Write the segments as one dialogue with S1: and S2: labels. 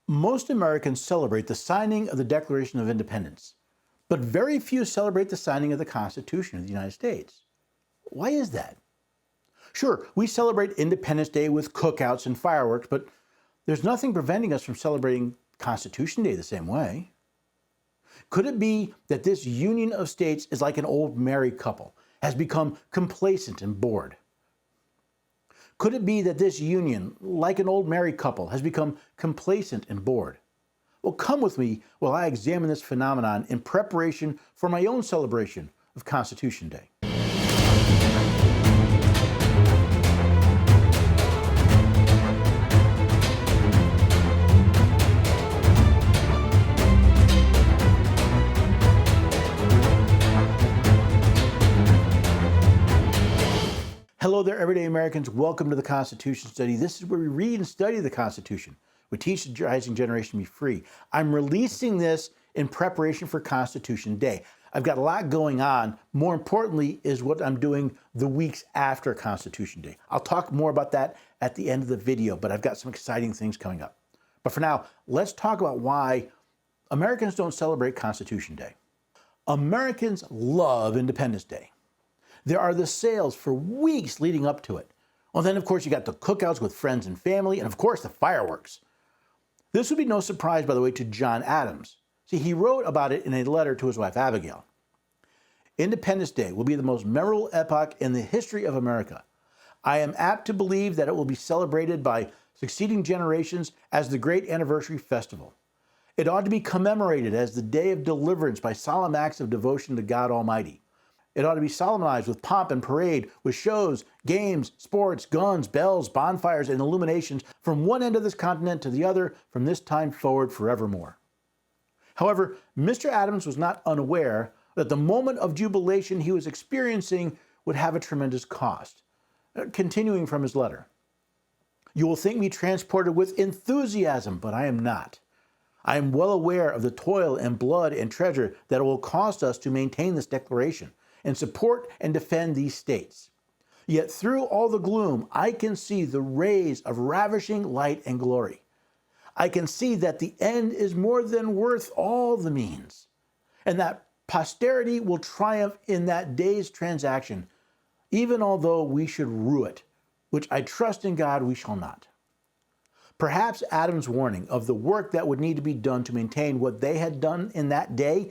S1: Most Americans celebrate the signing of the Declaration of Independence, but very few celebrate the signing of the Constitution of the United States. Why is that? Sure, we celebrate Independence Day with cookouts and fireworks, but there's nothing preventing us from celebrating Constitution Day the same way. Could it be that this union of states is like an old married couple, has become complacent and bored? Could it be that this union, like an old married couple, has become complacent and bored? Well, come with me while I examine this phenomenon in preparation for my own celebration of Constitution Day. Hello there, everyday Americans. Welcome to the Constitution Study. This is where we read and study the Constitution. We teach the rising generation to be free. I'm releasing this in preparation for Constitution Day. I've got a lot going on. More importantly is what I'm doing the weeks after Constitution Day. I'll talk more about that at the end of the video, but I've got some exciting things coming up. But for now, let's talk about why Americans don't celebrate Constitution Day. Americans love Independence Day. There are the sales for weeks leading up to it. Well, then, of course, you got the cookouts with friends and family, and of course, the fireworks. This would be no surprise, by the way, to John Adams. See, he wrote about it in a letter to his wife, Abigail. Independence Day will be the most memorable epoch in the history of America. I am apt to believe that it will be celebrated by succeeding generations as the great anniversary festival. It ought to be commemorated as the day of deliverance by solemn acts of devotion to God Almighty. It ought to be solemnized with pomp and parade, with shows, games, sports, guns, bells, bonfires, and illuminations from one end of this continent to the other from this time forward forevermore. However, Mr. Adams was not unaware that the moment of jubilation he was experiencing would have a tremendous cost. Continuing from his letter, "You will think me transported with enthusiasm, but I am not. I am well aware of the toil and blood and treasure that it will cost us to maintain this declaration and support and defend these states. Yet through all the gloom, I can see the rays of ravishing light and glory. I can see that the end is more than worth all the means, and that posterity will triumph in that day's transaction, even although we should rue it, which I trust in God we shall not." Perhaps Adams' warning of the work that would need to be done to maintain what they had done in that day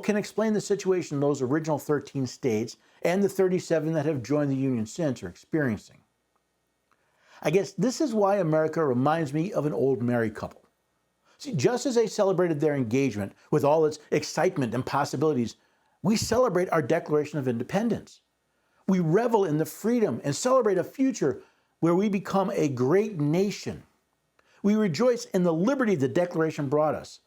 S1: can explain the situation those original 13 states and the 37 that have joined the Union since are experiencing. I guess this is why America reminds me of an old married couple. See, just as they celebrated their engagement with all its excitement and possibilities, we celebrate our Declaration of Independence. We revel in the freedom and celebrate a future where we become a great nation. We rejoice in the liberty the Declaration brought us,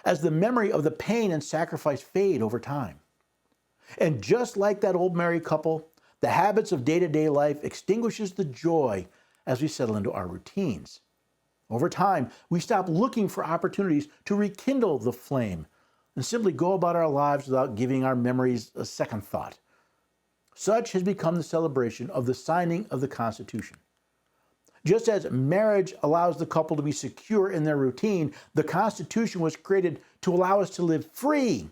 S1: as the memory of the pain and sacrifice fade over time. And just like that old married couple, the habits of day-to-day life extinguishes the joy as we settle into our routines. Over time, we stop looking for opportunities to rekindle the flame and simply go about our lives without giving our memories a second thought. Such has become the celebration of the signing of the Constitution. Just as marriage allows the couple to be secure in their routine, the Constitution was created to allow us to live free,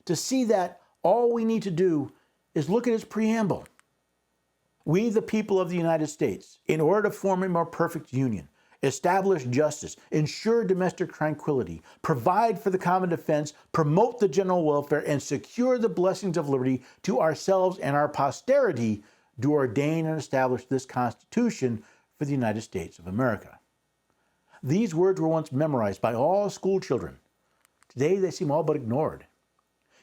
S1: to see that all we need to do is look at its preamble. We, the people of the United States, in order to form a more perfect union, establish justice, ensure domestic tranquility, provide for the common defense, promote the general welfare, and secure the blessings of liberty to ourselves and our posterity, do ordain and establish this Constitution for the United States of America." These words were once memorized by all school children. Today, they seem all but ignored.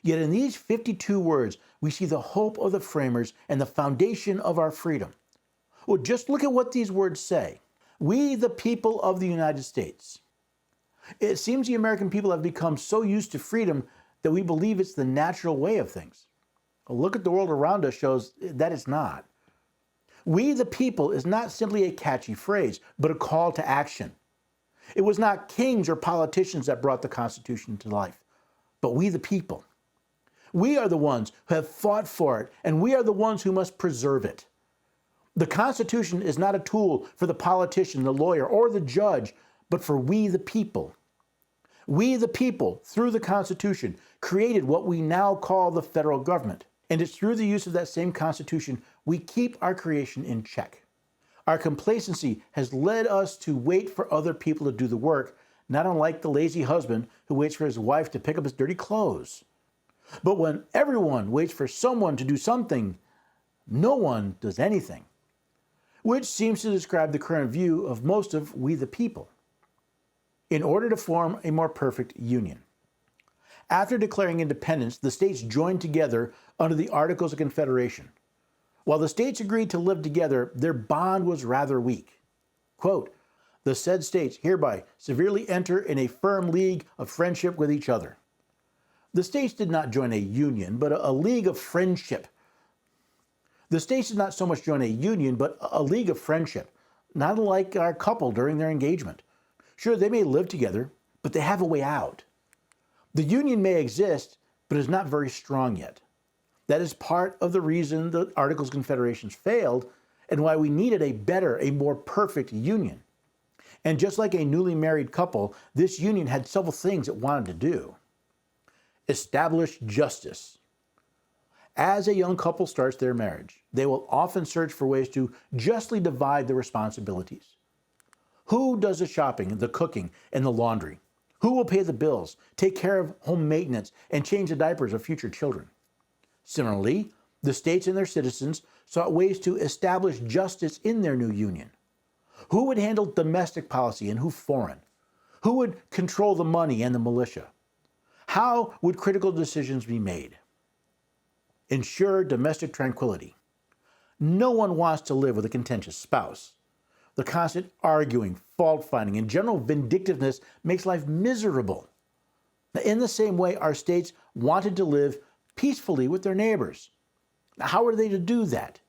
S1: Yet in these 52 words, we see the hope of the framers and the foundation of our freedom. Well, just look at what these words say. We, the people of the United States. It seems the American people have become so used to freedom that we believe it's the natural way of things. A look at the world around us shows that it's not. "We, the people," is not simply a catchy phrase, but a call to action. It was not kings or politicians that brought the Constitution to life, but we, the people. We are the ones who have fought for it, and we are the ones who must preserve it. The Constitution is not a tool for the politician, the lawyer, or the judge, but for we, the people. We, the people, through the Constitution, created what we now call the federal government. And it's through the use of that same Constitution we keep our creation in check. Our complacency has led us to wait for other people to do the work, not unlike the lazy husband who waits for his wife to pick up his dirty clothes. But when everyone waits for someone to do something, no one does anything, which seems to describe the current view of most of we the people. In order to form a more perfect union. After declaring independence, the states joined together under the Articles of Confederation. While the states agreed to live together, their bond was rather weak. Quote, the said states hereby severely enter in a firm league of friendship with each other. The states did not join a union, but a league of friendship. The states did not so much join a union, but a league of friendship, not unlike our couple during their engagement. Sure, they may live together, but they have a way out. The union may exist, but is not very strong yet. That is part of the reason the Articles of Confederation failed and why we needed a better, a more perfect union. And just like a newly married couple, this union had several things it wanted to do. Establish justice. As a young couple starts their marriage, they will often search for ways to justly divide the responsibilities. Who does the shopping, the cooking, and the laundry? Who will pay the bills, take care of home maintenance, and change the diapers of future children? Similarly, the states and their citizens sought ways to establish justice in their new union. Who would handle domestic policy and who foreign? Who would control the money and the militia? How would critical decisions be made? Ensure domestic tranquility. No one wants to live with a contentious spouse. The constant arguing, fault-finding, and general vindictiveness makes life miserable. In the same way, our states wanted to live peacefully with their neighbors. How are they to do that?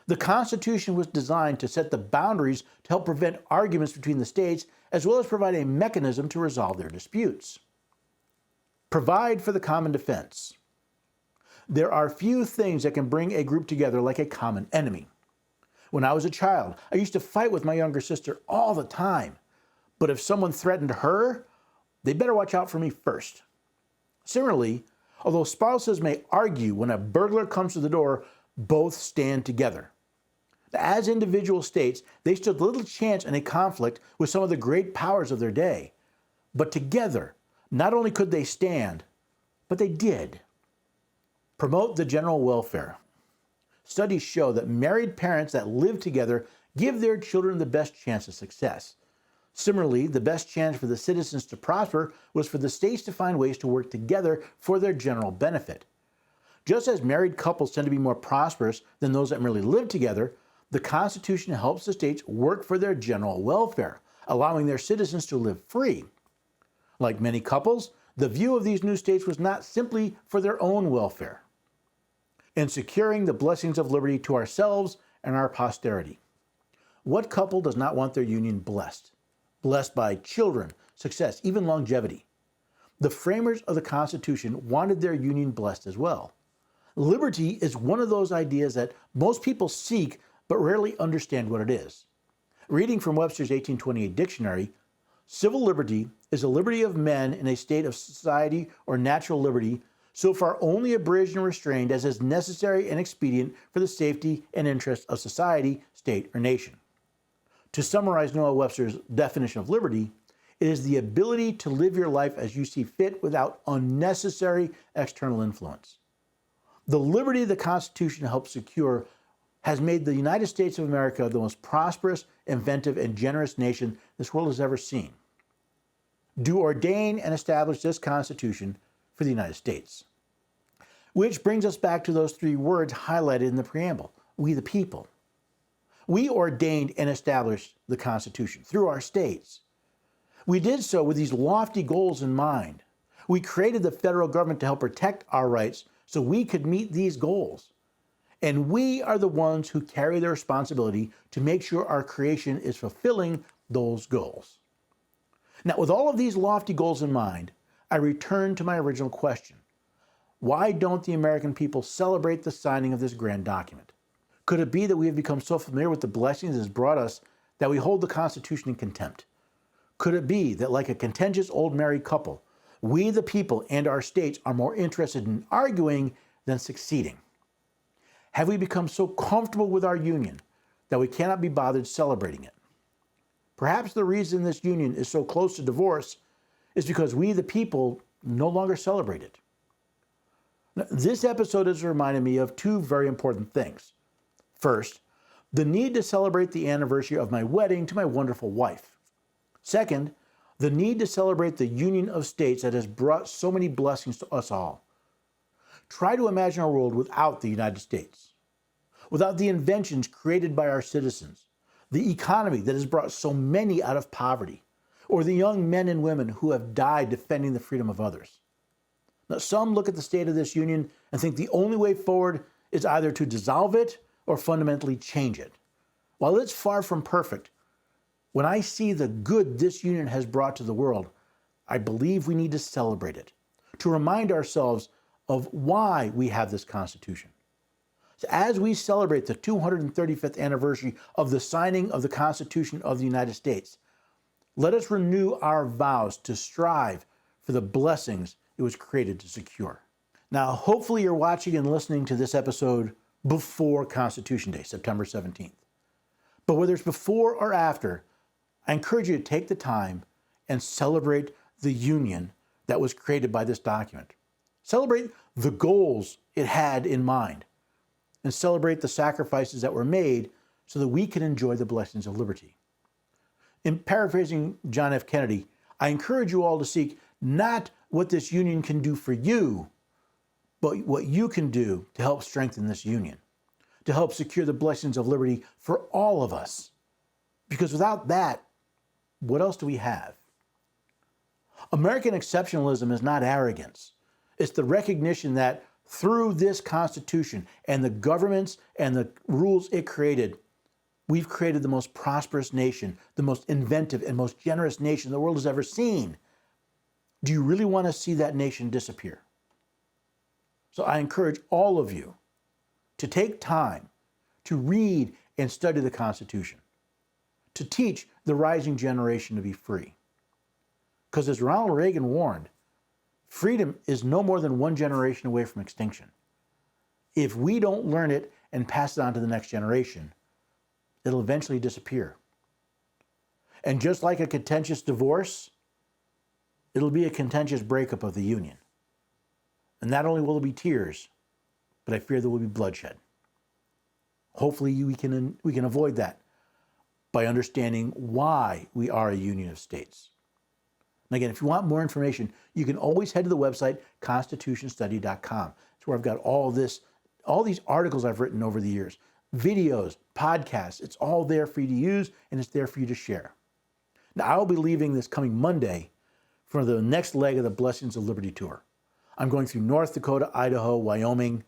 S1: The Constitution was designed to set the boundaries to help prevent arguments between the states, as well as provide a mechanism to resolve their disputes. Provide for the common defense. There are few things that can bring a group together like a common enemy. When I was a child, I used to fight with my younger sister all the time. But if someone threatened her, they better watch out for me first. Similarly, although spouses may argue when a burglar comes to the door, both stand together. As individual states, they stood little chance in a conflict with some of the great powers of their day. But together, not only could they stand, but they did. Promote the general welfare. Studies show that married parents that live together give their children the best chance of success. Similarly, the best chance for the citizens to prosper was for the states to find ways to work together for their general benefit. Just as married couples tend to be more prosperous than those that merely live together, the Constitution helps the states work for their general welfare, allowing their citizens to live free. Like many couples, the view of these new states was not simply for their own welfare. In securing the blessings of liberty to ourselves and our posterity. What couple does not want their union blessed? Blessed by children, success, even longevity. The framers of the Constitution wanted their union blessed as well. Liberty is one of those ideas that most people seek but rarely understand what it is. Reading from Webster's 1828 dictionary, civil liberty is a liberty of men in a state of society or natural liberty, so far only abridged and restrained as is necessary and expedient for the safety and interest of society, state, or nation. To summarize Noah Webster's definition of liberty, it is the ability to live your life as you see fit without unnecessary external influence. The liberty the Constitution helps secure has made the United States of America the most prosperous, inventive, and generous nation this world has ever seen. Do ordain and establish this Constitution for the United States. Which brings us back to those three words highlighted in the preamble, we the people. We ordained and established the Constitution through our states. We did so with these lofty goals in mind. We created the federal government to help protect our rights so we could meet these goals. And we are the ones who carry the responsibility to make sure our creation is fulfilling those goals. Now, with all of these lofty goals in mind, I return to my original question. Why don't the American people celebrate the signing of this grand document? Could it be that we have become so familiar with the blessings it has brought us that we hold the Constitution in contempt? Could it be that, like a contentious old married couple, we the people and our states are more interested in arguing than succeeding? Have we become so comfortable with our union that we cannot be bothered celebrating it? Perhaps the reason this union is so close to divorce is because we the people no longer celebrate it. Now, this episode has reminded me of two very important things. First, the need to celebrate the anniversary of my wedding to my wonderful wife. Second, the need to celebrate the union of states that has brought so many blessings to us all. Try to imagine a world without the United States, without the inventions created by our citizens, the economy that has brought so many out of poverty, or the young men and women who have died defending the freedom of others. Now, some look at the state of this union and think the only way forward is either to dissolve it or fundamentally change it. While it's far from perfect, when I see the good this union has brought to the world, I believe we need to celebrate it, to remind ourselves of why we have this Constitution. So as we celebrate the 235th anniversary of the signing of the Constitution of the United States, let us renew our vows to strive for the blessings it was created to secure. Now, hopefully you're watching and listening to this episode before Constitution Day, September 17th. But whether it's before or after, I encourage you to take the time and celebrate the union that was created by this document. Celebrate the goals it had in mind, and celebrate the sacrifices that were made so that we can enjoy the blessings of liberty. In paraphrasing John F. Kennedy, I encourage you all to seek not what this union can do for you, but what you can do to help strengthen this union, to help secure the blessings of liberty for all of us. Because without that, what else do we have? American exceptionalism is not arrogance. It's the recognition that through this Constitution and the governments and the rules it created, we've created the most prosperous nation, the most inventive and most generous nation the world has ever seen. Do you really want to see that nation disappear? So I encourage all of you to take time to read and study the Constitution, to teach the rising generation to be free. Because as Ronald Reagan warned, freedom is no more than one generation away from extinction. If we don't learn it and pass it on to the next generation, it'll eventually disappear. And just like a contentious divorce, it'll be a contentious breakup of the union. And not only will there be tears, but I fear there will be bloodshed. Hopefully we can avoid that by understanding why we are a union of states. And again, if you want more information, you can always head to the website, constitutionstudy.com. It's where I've got all these articles I've written over the years, videos, podcasts. It's all there for you to use, and it's there for you to share. Now, I'll be leaving this coming Monday for the next leg of the Blessings of Liberty tour. I'm going through North Dakota, Idaho, Wyoming.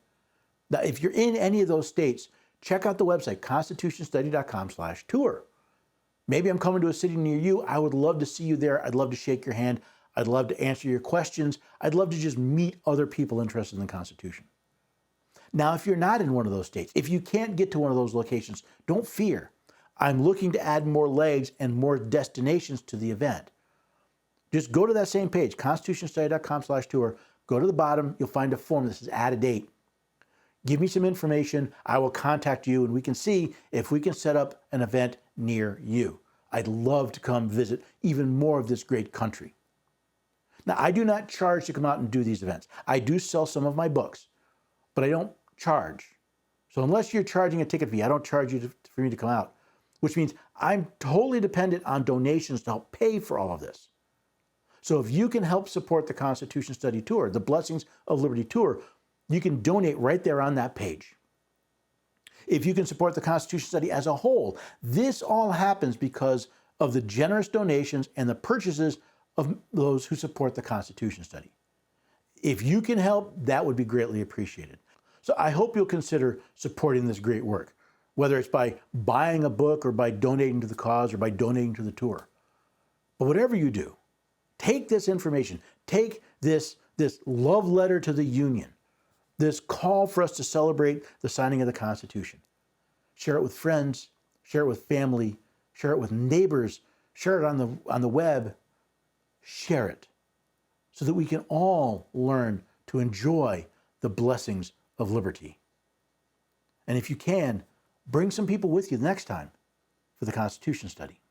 S1: Now, if you're in any of those states, check out the website, constitutionstudy.com/tour. Maybe I'm coming to a city near you. I would love to see you there. I'd love to shake your hand. I'd love to answer your questions. I'd love to just meet other people interested in the Constitution. Now, if you're not in one of those states, if you can't get to one of those locations, don't fear. I'm looking to add more legs and more destinations to the event. Just go to that same page, constitutionstudy.com/tour. Go to the bottom. You'll find a form that says add a date. Give me some information. I will contact you, and we can see if we can set up an event near you. I'd love to come visit even more of this great country. Now, I do not charge to come out and do these events. I do sell some of my books, but I don't charge. So unless you're charging a ticket fee, I don't charge you for me to come out, which means I'm totally dependent on donations to help pay for all of this. So if you can help support the Constitution Study Tour, the Blessings of Liberty Tour, you can donate right there on that page. If you can support the Constitution Study as a whole, this all happens because of the generous donations and the purchases of those who support the Constitution Study. If you can help, that would be greatly appreciated. So I hope you'll consider supporting this great work, whether it's by buying a book or by donating to the cause or by donating to the tour. But whatever you do, take this information, take this love letter to the Union, this call for us to celebrate the signing of the Constitution. Share it with friends, share it with family, share it with neighbors, share it on the web, share it so that we can all learn to enjoy the blessings of liberty. And if you can, bring some people with you the next time for the Constitution study.